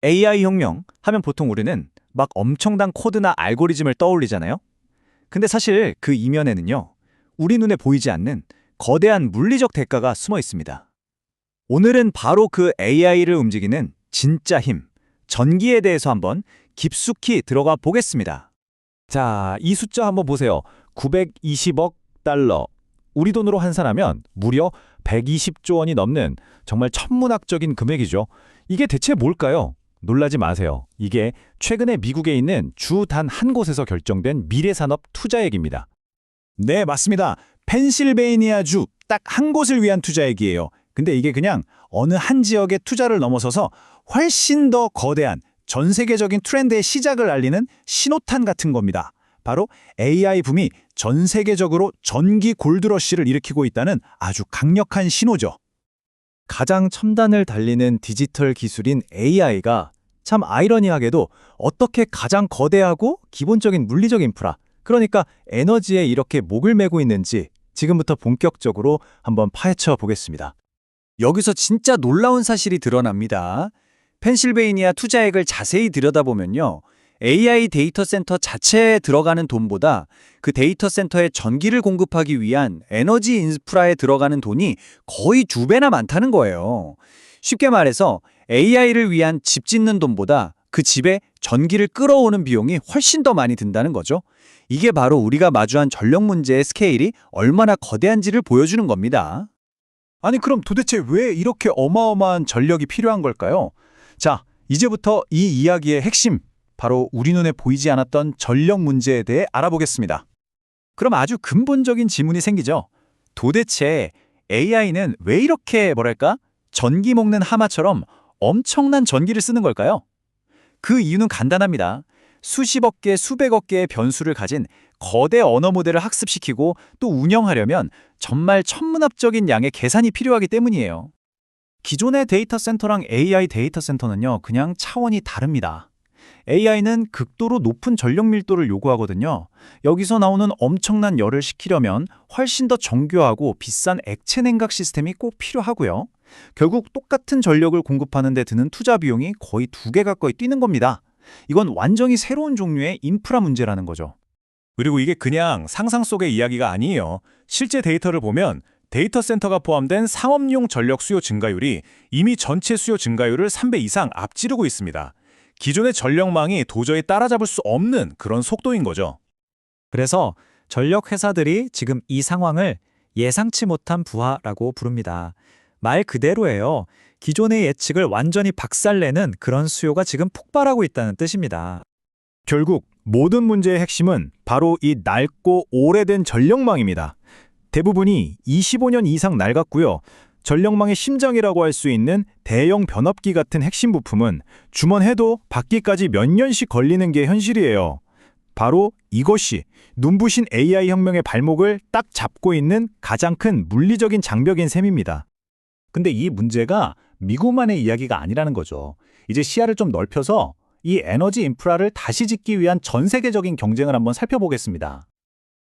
AI 혁명 하면 보통 우리는 막 엄청난 코드나 알고리즘을 떠올리잖아요. 근데 사실 그 이면에는요, 우리 눈에 보이지 않는 거대한 물리적 대가가 숨어 있습니다. 오늘은 바로 그 AI를 움직이는 진짜 힘, 전기에 대해서 한번 깊숙이 들어가 보겠습니다. 자, 이 숫자 한번 보세요. 920억 달러. 우리 돈으로 환산하면 무려 120조 원이 넘는 정말 천문학적인 금액이죠. 이게 대체 뭘까요? 놀라지 마세요. 이게 최근에 미국에 있는 주 단 한 곳에서 결정된 미래산업 투자액입니다. 네, 맞습니다. 펜실베이니아주 딱 한 곳을 위한 투자액이에요. 근데 이게 그냥 어느 한 지역의 투자를 넘어서서 훨씬 더 거대한 전 세계적인 트렌드의 시작을 알리는 신호탄 같은 겁니다. 바로 AI 붐이 전 세계적으로 전기 골드러시를 일으키고 있다는 아주 강력한 신호죠. 가장 첨단을 달리는 디지털 기술인 AI가 참 아이러니하게도 어떻게 가장 거대하고 기본적인 물리적 인프라, 그러니까 에너지에 이렇게 목을 매고 있는지 지금부터 본격적으로 한번 파헤쳐 보겠습니다. 여기서 진짜 놀라운 사실이 드러납니다. 펜실베이니아 투자액을 자세히 들여다보면요, AI 데이터 센터 자체에 들어가는 돈보다 그 데이터 센터에 전기를 공급하기 위한 에너지 인프라에 들어가는 돈이 거의 2배나 많다는 거예요. 쉽게 말해서 AI를 위한 집 짓는 돈보다 그 집에 전기를 끌어오는 비용이 훨씬 더 많이 든다는 거죠. 이게 바로 우리가 마주한 전력 문제의 스케일이 얼마나 거대한지를 보여주는 겁니다. 아니, 그럼 도대체 왜 이렇게 어마어마한 전력이 필요한 걸까요? 자, 이제부터 이 이야기의 핵심, 바로 우리 눈에 보이지 않았던 전력 문제에 대해 알아보겠습니다. 그럼 아주 근본적인 질문이 생기죠. 도대체 AI는 왜 이렇게 전기 먹는 하마처럼 엄청난 전기를 쓰는 걸까요? 그 이유는 간단합니다. 수십억 개, 수백억 개의 변수를 가진 거대 언어 모델을 학습시키고 또 운영하려면 정말 천문학적인 양의 계산이 필요하기 때문이에요. 기존의 데이터 센터랑 AI 데이터 센터는요, 그냥 차원이 다릅니다. AI는 극도로 높은 전력 밀도를 요구하거든요. 여기서 나오는 엄청난 열을 식히려면 훨씬 더 정교하고 비싼 액체 냉각 시스템이 꼭 필요하고요. 결국 똑같은 전력을 공급하는 데 드는 투자 비용이 거의 2배 가까이 뛰는 겁니다. 이건 완전히 새로운 종류의 인프라 문제라는 거죠. 그리고 이게 그냥 상상 속의 이야기가 아니에요. 실제 데이터를 보면 데이터 센터가 포함된 상업용 전력 수요 증가율이 이미 전체 수요 증가율을 3배 이상 앞지르고 있습니다. 기존의 전력망이 도저히 따라잡을 수 없는 그런 속도인 거죠. 그래서 전력 회사들이 지금 이 상황을 예상치 못한 부하라고 부릅니다. 말 그대로예요. 기존의 예측을 완전히 박살내는 그런 수요가 지금 폭발하고 있다는 뜻입니다. 결국 모든 문제의 핵심은 바로 이 낡고 오래된 전력망입니다. 대부분이 25년 이상 낡았고요. 전력망의 심장이라고 할 수 있는 대형 변압기 같은 핵심 부품은 주문해도 받기까지 몇 년씩 걸리는 게 현실이에요. 바로 이것이 눈부신 AI 혁명의 발목을 딱 잡고 있는 가장 큰 물리적인 장벽인 셈입니다. 근데 이 문제가 미국만의 이야기가 아니라는 거죠. 이제 시야를 좀 넓혀서 이 에너지 인프라를 다시 짓기 위한 전 세계적인 경쟁을 한번 살펴보겠습니다.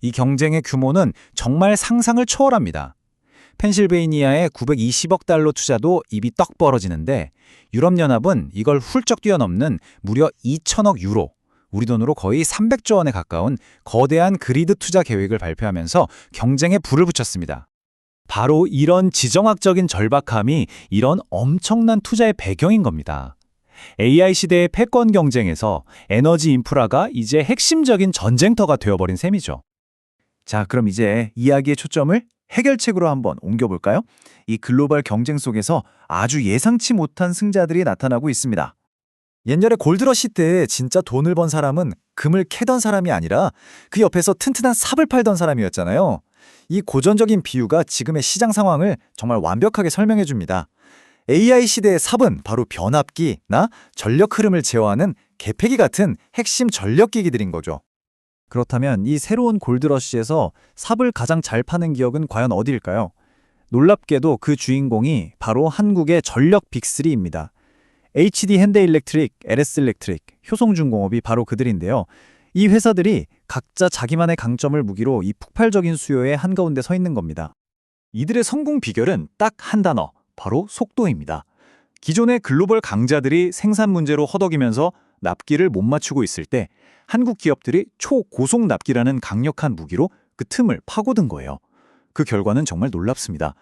이 경쟁의 규모는 정말 상상을 초월합니다. 펜실베이니아의 920억 달러 투자도 입이 떡 벌어지는데 유럽연합은 이걸 훌쩍 뛰어넘는 무려 2천억 유로, 우리 돈으로 거의 300조 원에 가까운 거대한 그리드 투자 계획을 발표하면서 경쟁에 불을 붙였습니다. 바로 이런 지정학적인 절박함이 이런 엄청난 투자의 배경인 겁니다. AI 시대의 패권 경쟁에서 에너지 인프라가 이제 핵심적인 전쟁터가 되어버린 셈이죠. 자, 그럼 이제 이야기의 초점을 해결책으로 한번 옮겨볼까요? 이 글로벌 경쟁 속에서 아주 예상치 못한 승자들이 나타나고 있습니다. 옛날에 골드러시 때 진짜 돈을 번 사람은 금을 캐던 사람이 아니라 그 옆에서 튼튼한 삽을 팔던 사람이었잖아요. 이 고전적인 비유가 지금의 시장 상황을 정말 완벽하게 설명해 줍니다. AI 시대의 삽은 바로 변압기나 전력 흐름을 제어하는 개폐기 같은 핵심 전력기기들인 거죠. 그렇다면 이 새로운 골드러시에서 삽을 가장 잘 파는 기업은 과연 어디일까요? 놀랍게도 그 주인공이 바로 한국의 전력 빅3입니다. HD 현대일렉트릭, LS일렉트릭, 효성중공업이 바로 그들인데요. 이 회사들이 각자 자기만의 강점을 무기로 이 폭발적인 수요의 한가운데 서 있는 겁니다. 이들의 성공 비결은 딱 한 단어, 바로 속도입니다. 기존의 글로벌 강자들이 생산 문제로 허덕이면서 납기를 못 맞추고 있을 때 한국 기업들이 초고속 납기라는 강력한 무기로 그 틈을 파고든 거예요. 그 결과는 정말 놀랍습니다.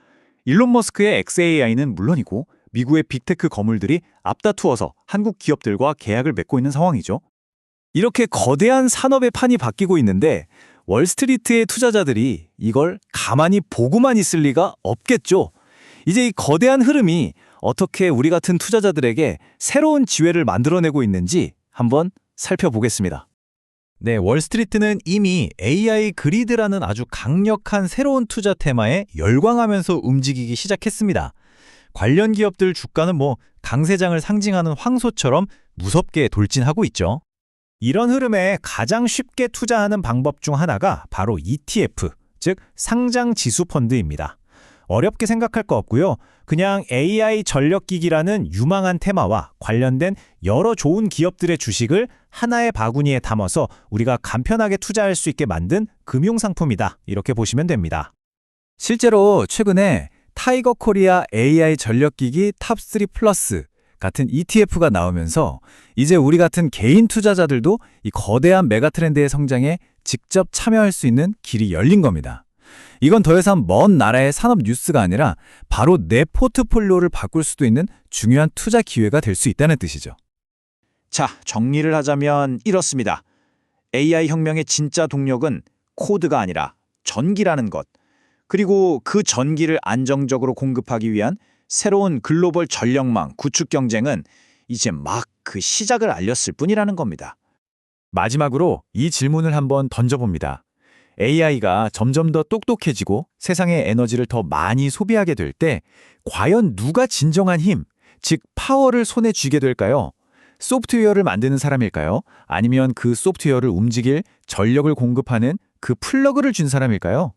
일론 머스크의 xAI는 물론이고 미국의 빅테크 거물들이 앞다투어서 한국 기업들과 계약을 맺고 있는 상황이죠. 이렇게 거대한 산업의 판이 바뀌고 있는데 월스트리트의 투자자들이 이걸 가만히 보고만 있을 리가 없겠죠. 이제 이 거대한 흐름이 어떻게 우리 같은 투자자들에게 새로운 기회를 만들어내고 있는지 한번 살펴보겠습니다. 네, 월스트리트는 이미 AI 그리드라는 아주 강력한 새로운 투자 테마에 열광하면서 움직이기 시작했습니다. 관련 기업들 주가는 강세장을 상징하는 황소처럼 무섭게 돌진하고 있죠. 이런 흐름에 가장 쉽게 투자하는 방법 중 하나가 바로 ETF, 즉 상장 지수 펀드입니다. 어렵게 생각할 거 없고요. 그냥 AI 전력기기라는 유망한 테마와 관련된 여러 좋은 기업들의 주식을 하나의 바구니에 담아서 우리가 간편하게 투자할 수 있게 만든 금융상품이다. 이렇게 보시면 됩니다. 실제로 최근에 타이거 코리아 AI 전력기기 탑3 플러스 같은 ETF가 나오면서 이제 우리 같은 개인 투자자들도 이 거대한 메가트렌드의 성장에 직접 참여할 수 있는 길이 열린 겁니다. 이건 더 이상 먼 나라의 산업 뉴스가 아니라 바로 내 포트폴리오를 바꿀 수도 있는 중요한 투자 기회가 될 수 있다는 뜻이죠. 자, 정리를 하자면 이렇습니다. AI 혁명의 진짜 동력은 코드가 아니라 전기라는 것. 그리고 그 전기를 안정적으로 공급하기 위한 새로운 글로벌 전력망 구축 경쟁은 이제 막 그 시작을 알렸을 뿐이라는 겁니다. 마지막으로 이 질문을 한번 던져봅니다. AI가 점점 더 똑똑해지고 세상의 에너지를 더 많이 소비하게 될 때 과연 누가 진정한 힘, 즉 파워를 손에 쥐게 될까요? 소프트웨어를 만드는 사람일까요? 아니면 그 소프트웨어를 움직일 전력을 공급하는 그 플러그를 준 사람일까요?